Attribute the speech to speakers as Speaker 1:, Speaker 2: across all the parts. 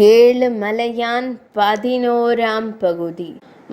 Speaker 1: ஏழுமலையான் 11ஆம் பகுதி.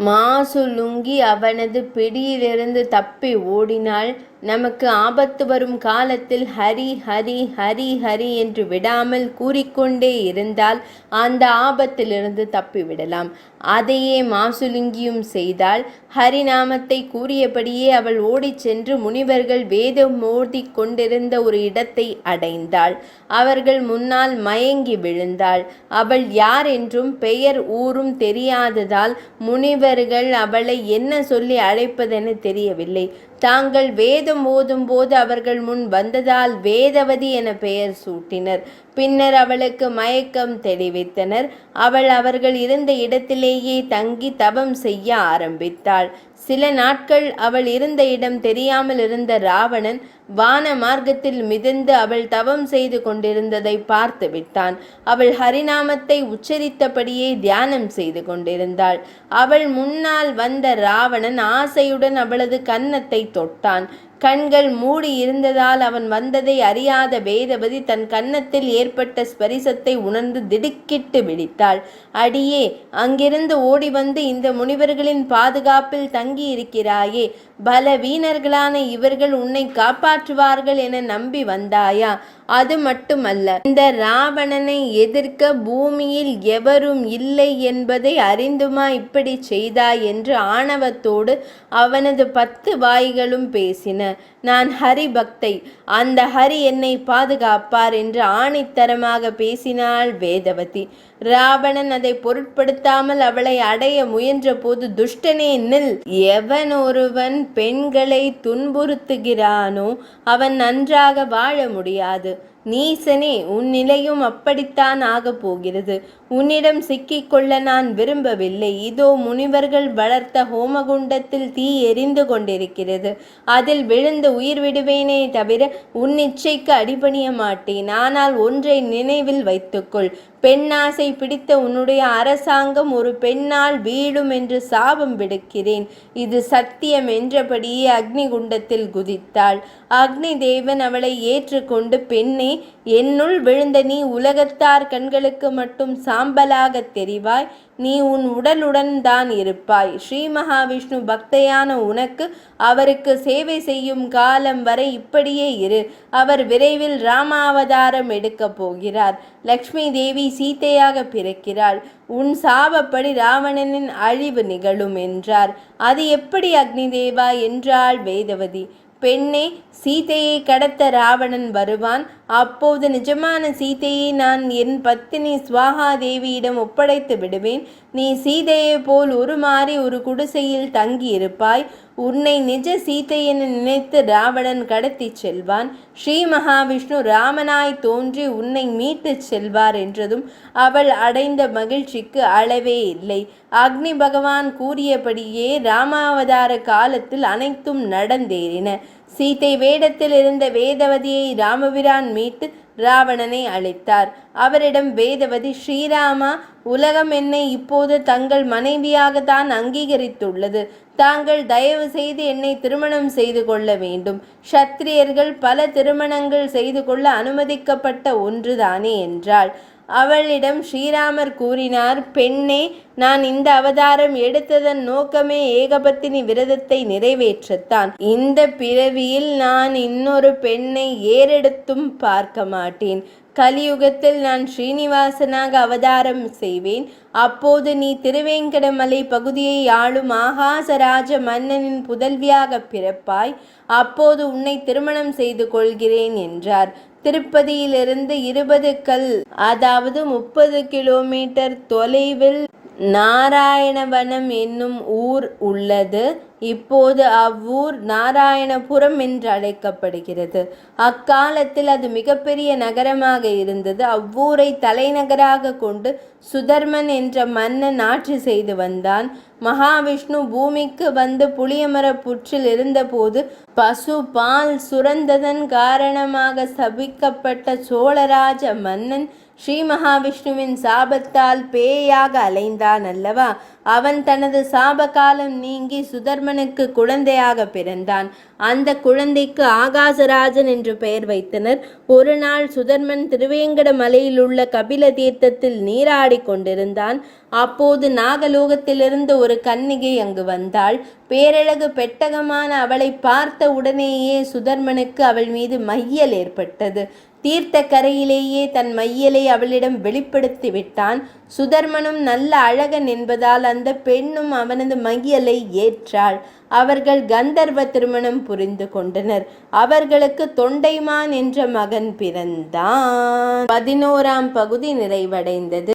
Speaker 1: மாசுலுங்கி அவனது பிடியிலிருந்து தப்பி ஓடினால் நமக்கு ஆபத்து வரும் காலத்தில் ஹரி ஹரி ஹரி ஹரி என்று விடாமல் கூறிக்கொண்டே இருந்தால் அந்த ஆபத்திலிருந்து தப்பிவிடலாம். அதையே மாசுலுங்கியும் செய்தாள். ஹரிநாமத்தை கூறியபடியே அவள் ஓடிச் சென்று முனிவர்கள் வேதம் ஓதி கொண்டிருந்த ஒரு இடத்தை அடைந்தாள். அவர்கள் முன்னால் மயங்கி விழுந்தாள். அவள் யார் என்றும் பெயர் ஊரும் தெரியாததால் முனிவர்கள் அவளை என்ன சொல்லி அழைப்பதென தெரியவில்லை. தாங்கள் வேதம் ஓதும் போது அவர்கள் முன் வந்ததால் வேதவதி என பெயர் சூட்டினர். பின்னர் அவளுக்கு மயக்கம் தெளிவித்தனர். அவள் அவர்கள் இருந்த இடத்திலேயே தங்கி தவம் செய்ய ஆரம்பித்தாள். சில நாட்கள் அவள் இருந்த இடம் தெரியாமல் இருந்த ராவணன் வான மார்க்கத்தில் மிதந்து அவள் தவம் செய்து கொண்டிருந்ததை பார்த்து விட்டான். அவள் ஹரிநாமத்தை உச்சரித்தபடியே தியானம் செய்து கொண்டிருந்தாள். அவள் முன்னால் வந்த ராவணன் ஆசையுடன் அவளது கன்னத்தை தொட்டான். கண்கள் மூடி இருந்ததால் அவன் வந்ததை அறியாத வேதவதி தன் கன்னத்தில் ஏற்பட்ட ஸ்பரிசத்தை உணர்ந்து திடுக்கிட்டு விழித்தாள். அடியே, அங்கிருந்து ஓடி வந்து இந்த முனிவர்களின் பாதுகாப்பில் தங்கி இருக்கிறாயே, பலவீனர்களான இவர்கள் உன்னை காப்பாற்றுவார்கள் என நம்பி வந்தாயா? அது மட்டுமல்ல, இந்த ராவணனை எதிர்க்க பூமியில் எவரும் இல்லை என்பதை அறிந்துமா இப்படி செய்தாய் என்று ஆணவத்தோடு அவனது 10 வாய்களும் பேசின. நான் ஹரி பக்தை, அந்த ஹரி என்னை பாதுகாப்பார் என்று ஆணித்தரமாக பேசினாள் வேதவதி. ராவணன் அதை பொருட்படுத்தாமல் அவளை அடைய முயன்ற போது, துஷ்டனே நில்! எவன் ஒருவன் பெண்களை துன்புறுத்துகிறானோ அவன் நன்றாக வாழ முடியாது. நீசனே, உன் நிலையும் அப்படித்தான் ஆகப் போகிறது. உன்னிடம் சிக்கிக்கொள்ள நான் விரும்பவில்லை. இதோ முனிவர்கள் வளர்த்த ஹோமகுண்டத்தில் தீ எரிந்து கொண்டிருக்கிறது. அதில் விழுந்து உயிர் விடுவேனே தவிர உன் இச்சைக்கு அடிபணிய மாட்டேன். ஆனால் ஒன்றை நினைவில் வைத்துக்கொள். பெண்ணாசை பிடித்த உன்னுடைய அரசாங்கம் ஒரு பெண்ணால் வீழும் என்று சாபம் விடுக்கிறேன். இது சத்தியம் என்றபடியே அக்னி குண்டத்தில் குதித்தாள். அக்னி தேவன் அவளை ஏற்றுக்கொண்டு, பெண்ணே, என்னுள் விழுந்த நீ உலகத்தார் கண்களுக்கு மட்டும் சாம்பலாக தெரிவாய். நீ உன் உடலுடன் தான் இருப்பாய். ஸ்ரீ மகாவிஷ்ணு பக்தையான உனக்கு அவருக்கு சேவை செய்யும் காலம் வரை இப்படியே இரு. அவர் விரைவில் ராமாவதாரம் எடுக்கப் போகிறார். லக்ஷ்மி தேவி சீதையாக பிறக்கிறாள். உன் சாபப்படி ராவணனின் அழிவு நிகழும் என்றார். அது எப்படி அக்னி தேவா என்றாள் வேதவதி. பெண்ணே, சீதையை கடத்த ராவணன் வருவான். அப்போது நிஜமான சீதையை நான் என் பத்தினி ஸ்வாகா தேவியிடம் ஒப்படைத்து விடுவேன். நீ சீதையை போல் உருமாறி ஒரு குடிசையில் தங்கி இருப்பாய். உன்னை நிஜ சீதை என நினைத்து ராவணன் கடத்தி செல்வான். ஸ்ரீ மகாவிஷ்ணு ராமனாய் தோன்றி உன்னை மீட்டு செல்வார் என்றதும் அவள் அடைந்த மகிழ்ச்சிக்கு அளவே இல்லை. அக்னி பகவான் கூறியபடியே ராமாவதார காலத்தில் அனைத்தும் நடந்தேறின. சீதை வேடத்தில் இருந்த வேதவதியை ராமபிரான் மீட்டு ராவணனை அழைத்தார். அவரிடம் வேதவதி, ஸ்ரீராமா, உலகம் என்னை இப்போது தங்கள் மனைவியாகத்தான் அங்கீகரித்துள்ளது. தாங்கள் தயவு செய்து என்னை திருமணம் செய்து கொள்ள வேண்டும். க்ஷத்திரியர்கள் பல திருமணங்கள் செய்து கொள்ள அனுமதிக்கப்பட்ட ஒன்றுதானே என்றாள். அவளிடம் ஸ்ரீராமர் கூறினார், பெண்ணே, நான் இந்த அவதாரம் எடுத்ததன் நோக்கமே ஏகபத்தினி விரதத்தை நிறைவேற்றத்தான். இந்த பிறவியில் நான் இன்னொரு பெண்ணை ஏறெடுத்தும் பார்க்க மாட்டேன். கலியுகத்தில் நான் ஸ்ரீனிவாசனாக அவதாரம் செய்வேன். அப்போது நீ திருவேங்கடமலை பகுதியை ஆளும் ஆகாசராஜ மன்னனின் புதல்வியாக பிறப்பாய். அப்போது உன்னை திருமணம் செய்து கொள்கிறேன் என்றார். திருப்பதியிலிருந்து 20 கல், அதாவது 30 கிலோமீட்டர் தொலைவில் நாராயணவனம் என்னும் ஊர் உள்ளது. இப்போது அவ்வூர் நாராயணபுரம் என்று அழைக்கப்படுகிறது. அக்காலத்தில் அது மிகப்பெரிய நகரமாக இருந்தது. அவ்வூரை தலைநகராக கொண்டு சுதர்மன் என்ற மன்னன் ஆட்சி செய்து வந்தான். மகாவிஷ்ணு பூமிக்கு வந்து புளியமர புற்றில் இருந்தபோது பசு பால் சுரந்ததன் காரணமாக சபிக்கப்பட்ட சோழராஜ மன்னன் ஸ்ரீ மகாவிஷ்ணுவின் சாபத்தால் பேயாக அலைந்தான் அல்லவா? அவன் தனது சாப காலம் நீங்கி சுதர்மனுக்கு குழந்தையாக பிறந்தான். அந்த குழந்தைக்கு ஆகாசராஜன் என்று பெயர் வைத்தனர். ஒரு நாள் சுதர்மன் திருவேங்கட மலையில் உள்ள கபில தீர்த்தத்தில் நீராடி கொண்டிருந்தான். அப்போது நாகலோகத்திலிருந்து ஒரு கன்னிகை அங்கு வந்தாள். பேரழகு பெட்டகமான அவளை பார்த்த உடனேயே சுதர்மனுக்கு அவள் மீது மையல் ஏற்பட்டது. தீர்த்த கரையிலேயே தன் மையலை அவளிடம் வெளிப்படுத்தி விட்டான். சுதர்மனும் நல்ல அழகன் என்பதால் அந்த பெண்ணும் அவனது மையலை ஏற்றாள். அவர்கள் கந்தர்வ திருமணம் புரிந்து கொண்டனர். அவர்களுக்கு தொண்டைமான் என்ற மகன் பிறந்தான். 11ஆம் பகுதி நிறைவடைந்தது.